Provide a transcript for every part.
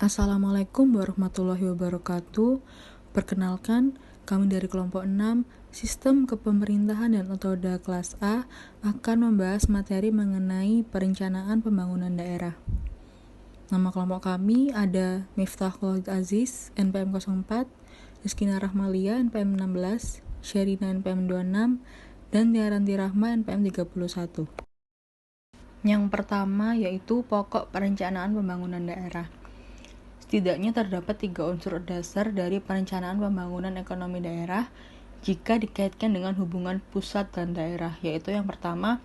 Assalamualaikum warahmatullahi wabarakatuh. Perkenalkan, kami dari kelompok 6, Sistem Kepemerintahan dan Otoda kelas A akan membahas materi mengenai perencanaan pembangunan daerah. Nama kelompok kami ada Miftah Khalid Aziz, NPM 04, Rizkina Rahmalia, NPM 16, Sherina, NPM 26, dan Tiaranti Rahma, NPM 31. Yang pertama yaitu pokok perencanaan pembangunan daerah. Setidaknya terdapat 3 unsur dasar dari perencanaan pembangunan ekonomi daerah jika dikaitkan dengan hubungan pusat dan daerah, yaitu yang pertama,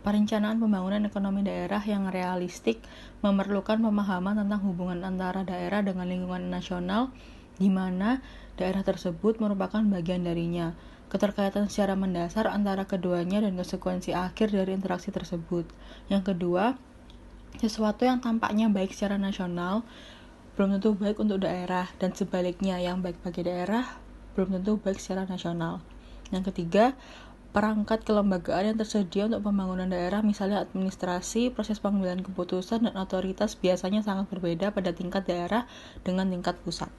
perencanaan pembangunan ekonomi daerah yang realistik memerlukan pemahaman tentang hubungan antara daerah dengan lingkungan nasional, di mana daerah tersebut merupakan bagian darinya, keterkaitan secara mendasar antara keduanya dan konsekuensi akhir dari interaksi tersebut. Yang kedua, sesuatu yang tampaknya baik secara nasional belum tentu baik untuk daerah, dan sebaliknya yang baik bagi daerah belum tentu baik secara nasional. Yang ketiga, perangkat kelembagaan yang tersedia untuk pembangunan daerah, misalnya administrasi, proses pengambilan keputusan, dan otoritas biasanya sangat berbeda pada tingkat daerah dengan tingkat pusat.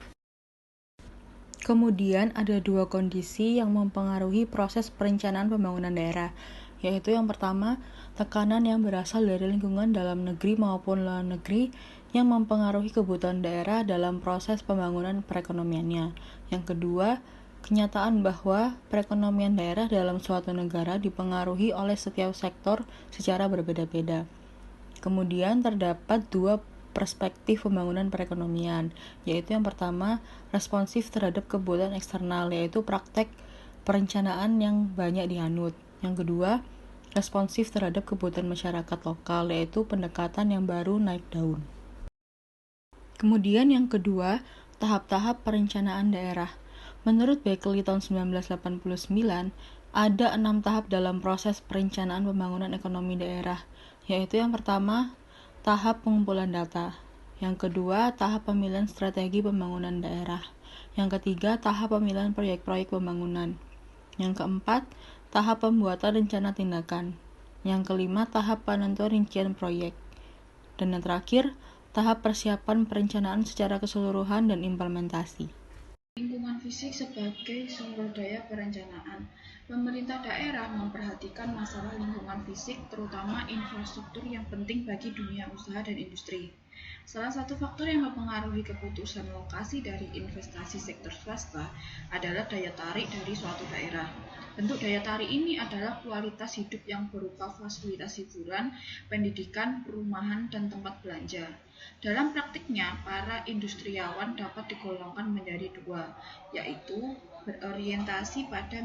Kemudian ada 2 kondisi yang mempengaruhi proses perencanaan pembangunan daerah, yaitu yang pertama, tekanan yang berasal dari lingkungan dalam negeri maupun luar negeri yang mempengaruhi kebutuhan daerah dalam proses pembangunan perekonomiannya. Yang kedua, kenyataan bahwa perekonomian daerah dalam suatu negara dipengaruhi oleh setiap sektor secara berbeda-beda. Kemudian terdapat 2 perspektif pembangunan perekonomian, yaitu yang pertama, responsif terhadap kebutuhan eksternal, yaitu praktek perencanaan yang banyak dianut. Yang kedua, responsif terhadap kebutuhan masyarakat lokal, yaitu pendekatan yang baru naik daun. Kemudian yang kedua, tahap-tahap perencanaan daerah. Menurut Beckley tahun 1989, ada 6 tahap dalam proses perencanaan pembangunan ekonomi daerah, yaitu yang pertama, tahap pengumpulan data. Yang kedua, tahap pemilihan strategi pembangunan daerah. Yang ketiga, tahap pemilihan proyek-proyek pembangunan. Yang keempat, tahap pembuatan rencana tindakan. Yang kelima, tahap penentuan rincian proyek. Dan yang terakhir, tahap persiapan perencanaan secara keseluruhan dan implementasi. Lingkungan fisik sebagai sumber daya perencanaan. Pemerintah daerah memperhatikan masalah lingkungan fisik, terutama infrastruktur yang penting bagi dunia usaha dan industri. Salah satu faktor yang mempengaruhi keputusan lokasi dari investasi sektor swasta adalah daya tarik dari suatu daerah. Bentuk daya tarik ini adalah kualitas hidup yang berupa fasilitas hiburan, pendidikan, perumahan, dan tempat belanja. Dalam praktiknya, para industriawan dapat digolongkan menjadi 2, yaitu berorientasi pada